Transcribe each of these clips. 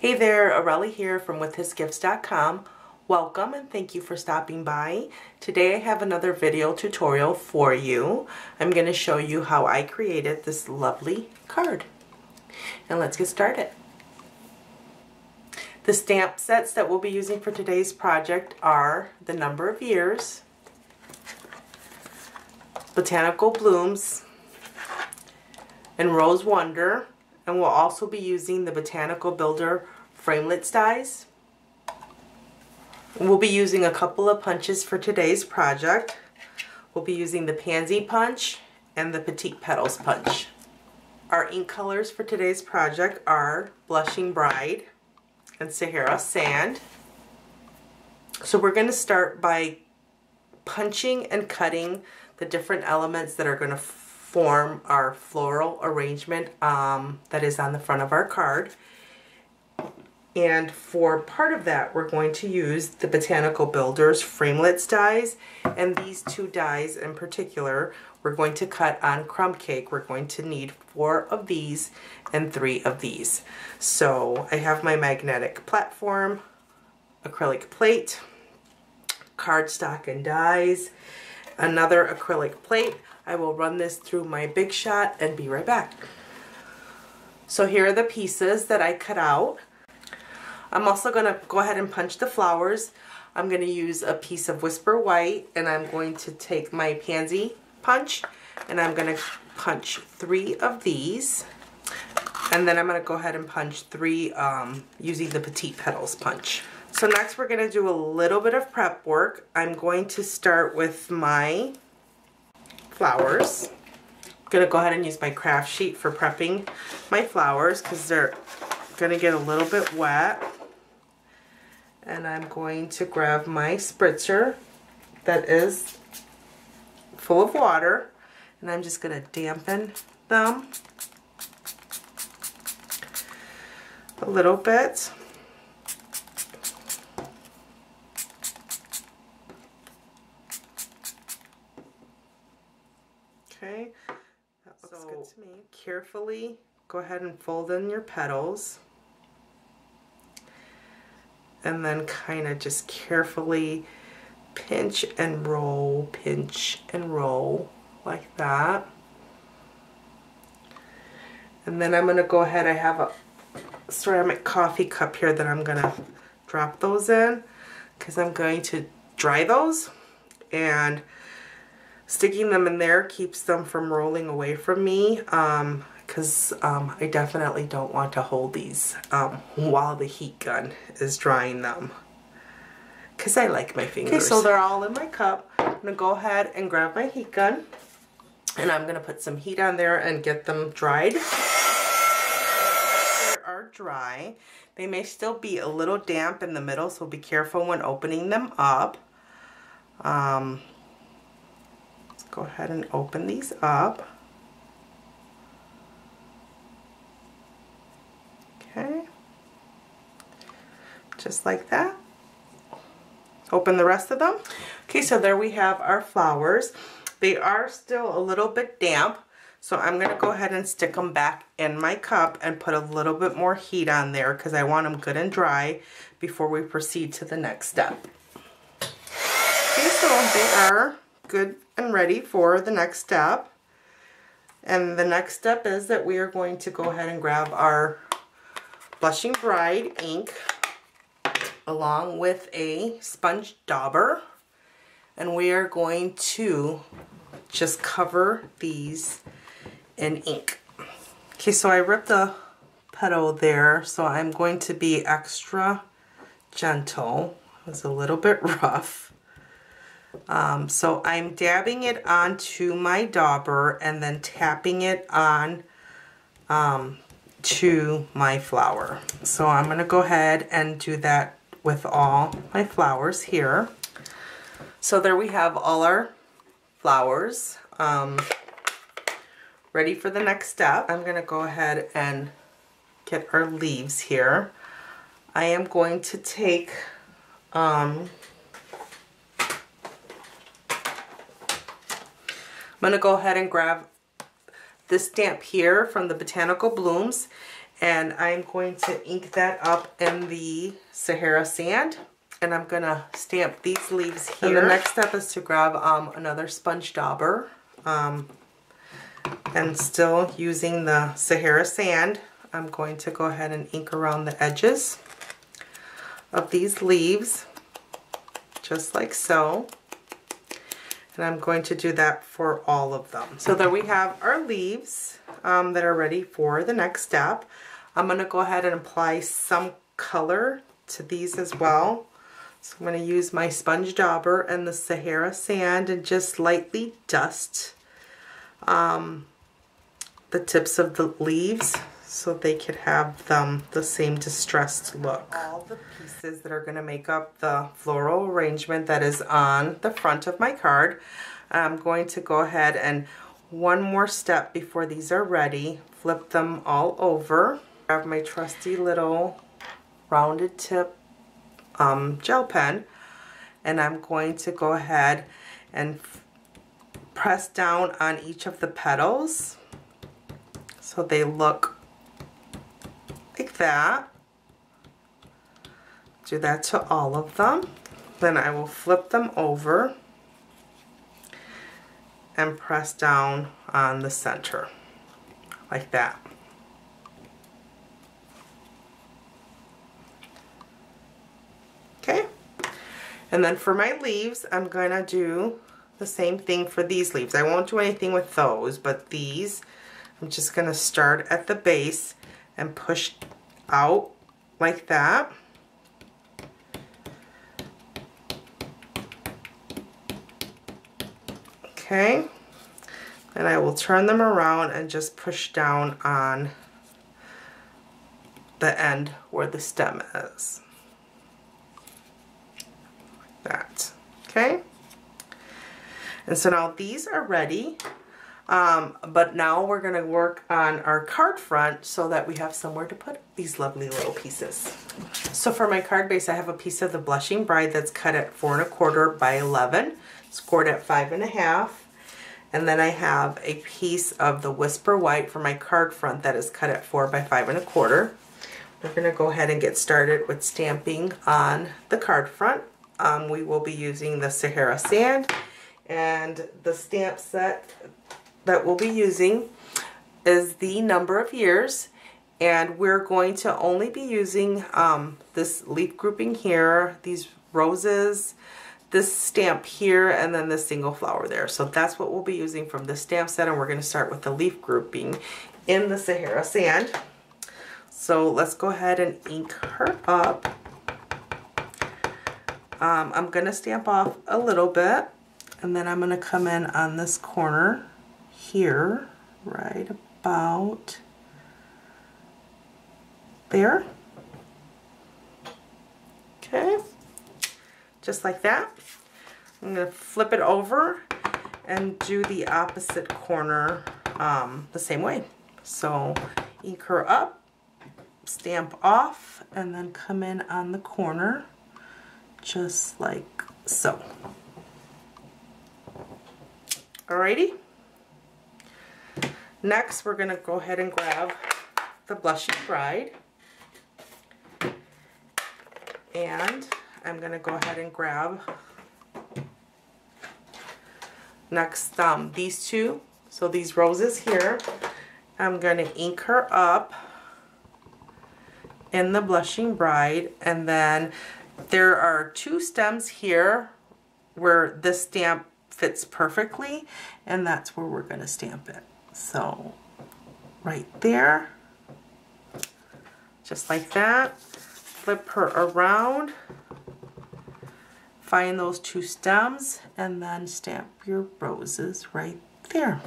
Hey there, Aurelie here from withhisgifts.com. Welcome and thank you for stopping by. Today I have another video tutorial for you. I'm going to show you how I created this lovely card. And let's get started. The stamp sets that we'll be using for today's project are the Number of Years, Botanical Blooms, and Rose Wonder. And we'll also be using the Botanical Builder Framelits dies. We'll be using a couple of punches for today's project. We'll be using the Pansy Punch and the Petite Petals Punch. Our ink colors for today's project are Blushing Bride and Sahara Sand. So we're going to start by punching and cutting the different elements that are going to form our floral arrangement that is on the front of our card. And for part of that, we're going to use the Botanical Builders Framelits dies, and these two dies in particular we're going to cut on crumb cake. We're going to need 4 of these and 3 of these. So I have my magnetic platform, acrylic plate, cardstock and dies, another acrylic plate. I will run this through my Big Shot and be right back. So here are the pieces that I cut out. I'm also going to go ahead and punch the flowers. I'm going to use a piece of Whisper White, and I'm going to take my Pansy Punch and I'm going to punch 3 of these. And then I'm going to go ahead and punch 3 using the Petite Petals Punch. So next we're going to do a little bit of prep work. I'm going to start with my flowers. I'm going to go ahead and use my craft sheet for prepping my flowers because they're going to get a little bit wet. And I'm going to grab my spritzer that is full of water, and I'm just going to dampen them a little bit. Okay, that looks good to me. Carefully go ahead and fold in your petals, and then kind of just carefully pinch and roll like that. And then I'm going to go ahead, I have a ceramic coffee cup here that I'm going to drop those in because I'm going to dry those, and sticking them in there keeps them from rolling away from me because I definitely don't want to hold these while the heat gun is drying them because I like my fingers. Okay, so they're all in my cup. I'm going to go ahead and grab my heat gun, and I'm going to put some heat on there and get them dried. They are dry. They may still be a little damp in the middle, so be careful when opening them up. Let's go ahead and open these up. Okay, just like that. Open the rest of them. Okay, so there we have our flowers. They are still a little bit damp, so I'm going to go ahead and stick them back in my cup and put a little bit more heat on there because I want them good and dry before we proceed to the next step. Okay, so they are good and ready for the next step. And the next step is that we are going to go ahead and grab our Blushing Bride ink along with a sponge dauber, and we are going to just cover these in ink. Okay, so I ripped the petal there, so I'm going to be extra gentle. It was a little bit rough. So I'm dabbing it onto my dauber and then tapping it on to my flower. So I'm going to go ahead and do that with all my flowers here. So there we have all our flowers ready for the next step. I'm going to go ahead and get our leaves here. I am going to take I'm going to go ahead and grab this stamp here from the Botanical Blooms, And I'm going to ink that up in the Sahara sand. And I'm going to stamp these leaves here. And the next step is to grab another sponge dauber. And still using the Sahara sand, I'm going to go ahead and ink around the edges of these leaves, just like so. And I'm going to do that for all of them. So there we have our leaves that are ready for the next step. I'm going to go ahead and apply some color to these as well. So I'm going to use my sponge dauber and the Sahara sand and just lightly dust the tips of the leaves so they could have the same distressed look. All the pieces that are going to make up the floral arrangement that is on the front of my card, I'm going to go ahead and one more step before these are ready, flip them all over. I have my trusty little rounded tip gel pen, and I'm going to go ahead and press down on each of the petals so they look like that. Do that to all of them. Then I will flip them over and press down on the center like that. Okay, and then for my leaves, I'm going to do the same thing for these leaves. I won't do anything with those, but these, I'm just going to start at the base and push out like that. Okay, and I will turn them around and just push down on the end where the stem is. Like that. Okay, and so now these are ready. But now we're going to work on our card front so that we have somewhere to put these lovely little pieces. So for my card base, I have a piece of the Blushing Bride that's cut at 4 1/4 by 11, scored at 5 1/2. And then I have a piece of the Whisper White for my card front that is cut at 4 by 5 1/4. We're going to go ahead and get started with stamping on the card front. We will be using the Sahara sand, and the stamp set that we'll be using is the number of years, and we're going to only be using this leaf grouping here, these roses, this stamp here, and then the single flower there. So that's what we'll be using from the stamp set, and we're going to start with the leaf grouping in the Sahara sand. So let's go ahead and ink her up. I'm going to stamp off a little bit, and then I'm going to come in on this corner here, right about there. Okay, just like that. I'm going to flip it over and do the opposite corner the same way. So ink her up, stamp off, and then come in on the corner just like so. Alrighty. Next, we're going to go ahead and grab the Blushing Bride, and I'm going to go ahead and grab next these two. So these roses here, I'm going to ink her up in the Blushing Bride, and then there are two stems here where this stamp fits perfectly, and that's where we're going to stamp it. So right there, just like that, flip her around, find those two stems, and then stamp your roses right there,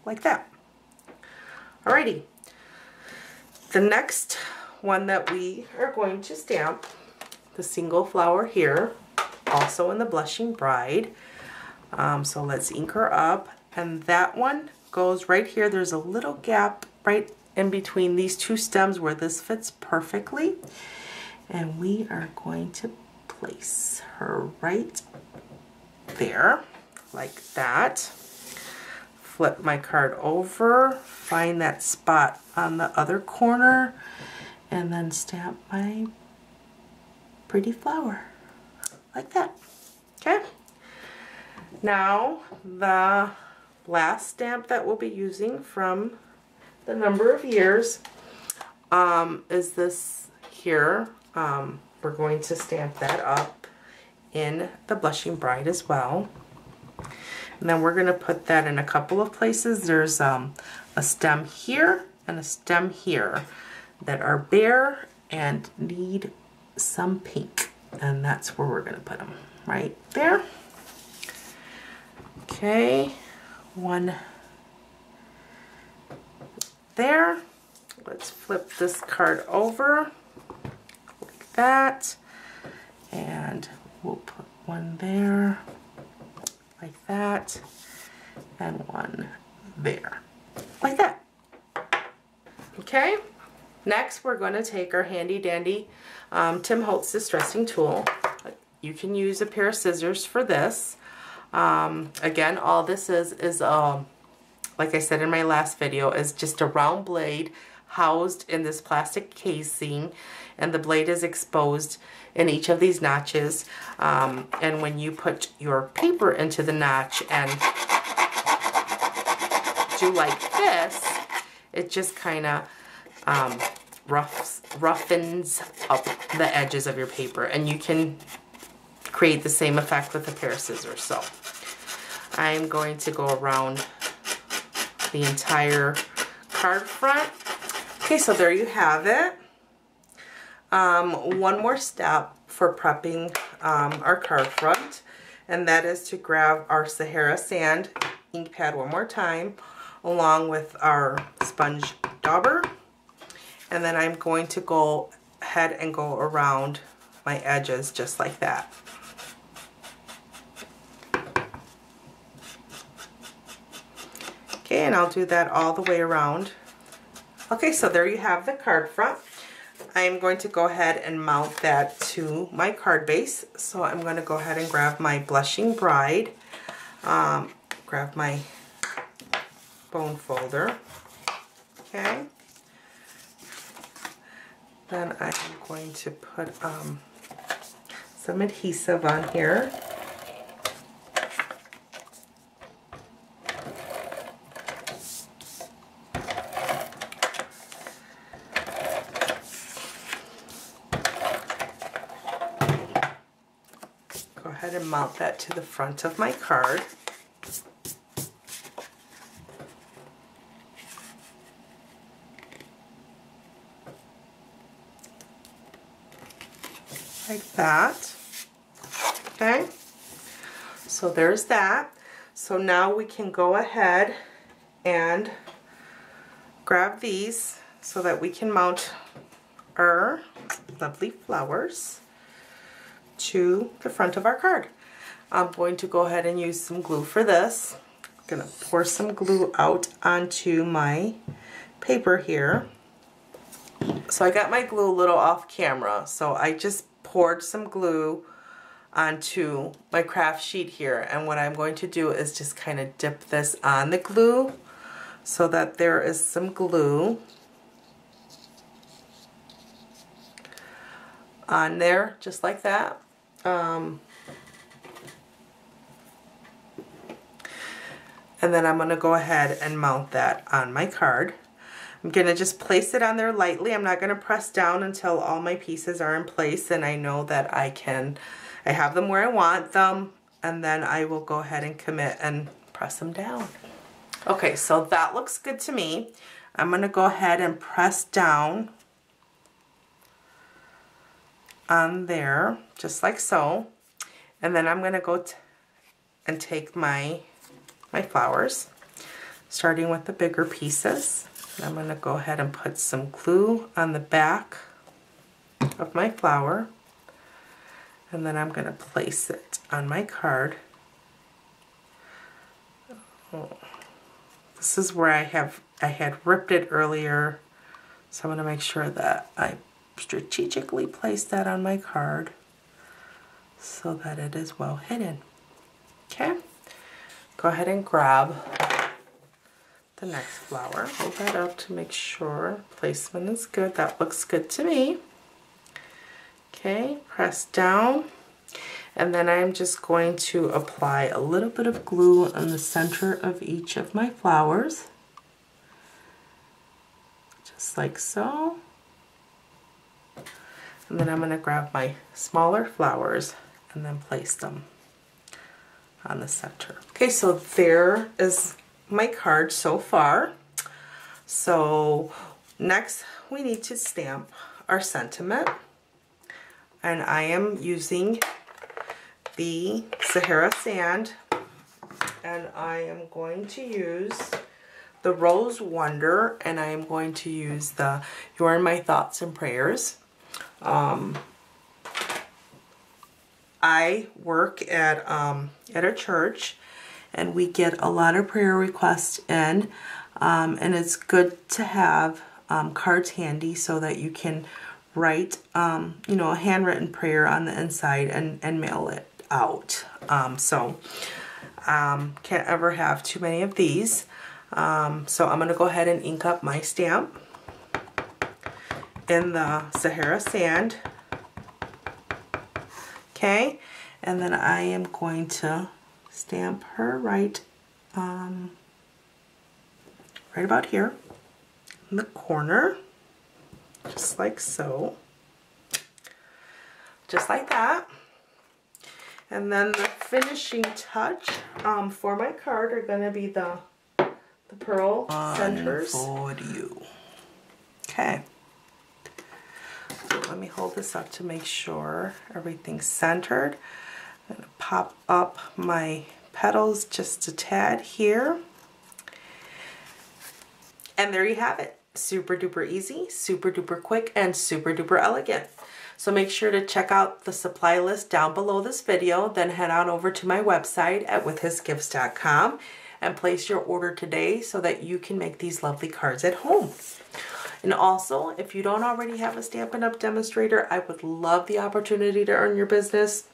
like that. Alrighty, the next one that we are going to stamp, the single flower here, also in the Blushing Bride. So let's ink her up. And that one goes right here. There's a little gap right in between these two stems where this fits perfectly. And we are going to place her right there, like that. flip my card over, find that spot on the other corner, and then stamp my pretty flower like that. Okay. Now the last stamp that we'll be using from the number of years is this here. We're going to stamp that up in the Blushing Bride as well. And then we're going to put that in a couple of places. There's a stem here and a stem here that are bare and need some pink. And that's where we're going to put them, right there. Okay, one there. Let's flip this card over like that. And we'll put one there like that, and one there like that. Okay, next we're going to take our handy dandy Tim Holtz distressing tool. You can use a pair of scissors for this. Again, all this is like I said in my last video, is just a round blade housed in this plastic casing, and the blade is exposed in each of these notches. And when you put your paper into the notch and do like this, it just kind of roughens up the edges of your paper, and you can create the same effect with a pair of scissors. So I'm going to go around the entire card front. Okay, so there you have it. One more step for prepping our card front, and that is to grab our Sahara sand ink pad one more time, along with our sponge dauber, and then I'm going to go ahead and go around my edges just like that. Okay, and I'll do that all the way around. Okay, so there you have the card front. I'm going to go ahead and mount that to my card base. So I'm going to go ahead and grab my Blushing Bride, grab my bone folder, okay. Then I'm going to put some adhesive on here. Go ahead and mount that to the front of my card. Like that. Okay, so there's that. So now we can go ahead and grab these so that we can mount our lovely flowers to the front of our card. I'm going to go ahead and use some glue for this. I'm going to pour some glue out onto my paper here. So I got my glue a little off camera, so I just poured some glue onto my craft sheet here, and what I'm going to do is just kind of dip this on the glue so that there is some glue on there just like that. And then I'm going to go ahead and mount that on my card. I'm going to just place it on there lightly. I'm not going to press down until all my pieces are in place and I know that I have them where I want them, and then I will go ahead and commit and press them down. Okay, so that looks good to me. I'm going to go ahead and press down on there just like so, and then I'm going to go and take my flowers, starting with the bigger pieces. I'm going to go ahead and put some glue on the back of my flower, and then I'm going to place it on my card. Oh, this is where I had ripped it earlier, so I'm going to make sure that I strategically place that on my card so that it is well hidden. Okay, go ahead and grab the next flower. Hold that up to make sure placement is good. That looks good to me. Okay, press down. And then I'm just going to apply a little bit of glue on the center of each of my flowers. Just like so. And then I'm going to grab my smaller flowers and then place them on the center. Okay, so there is my card so far. So next we need to stamp our sentiment. And I am using the Sahara sand, and I am going to use the Rose Wonder, and I am going to use the You're in My Thoughts and Prayers. I work at a church, and we get a lot of prayer requests in, and it's good to have cards handy so that you can write you know, a handwritten prayer on the inside and mail it out. Can't ever have too many of these. So I'm going to go ahead and ink up my stamp in the Sahara sand. Okay, and then I am going to stamp her right about here in the corner, just like so, just like that. And then the finishing touch for my card are going to be the pearl centers. For you. Okay. So let me hold this up to make sure everything's centered. I'm going to pop up my petals just a tad here. And there you have it. Super duper easy, super duper quick, and super duper elegant. So make sure to check out the supply list down below this video, then head on over to my website at withhisgifts.com and place your order today so that you can make these lovely cards at home. And also, if you don't already have a Stampin' Up! Demonstrator, I would love the opportunity to earn your business.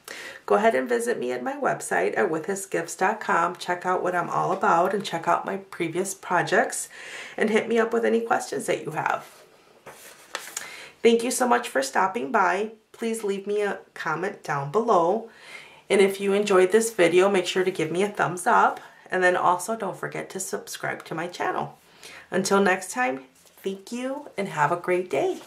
Go ahead and visit me at my website at withhisgifts.com. Check out what I'm all about and check out my previous projects and hit me up with any questions that you have. Thank you so much for stopping by. Please leave me a comment down below. And if you enjoyed this video, make sure to give me a thumbs up. And then also don't forget to subscribe to my channel. Until next time, thank you and have a great day.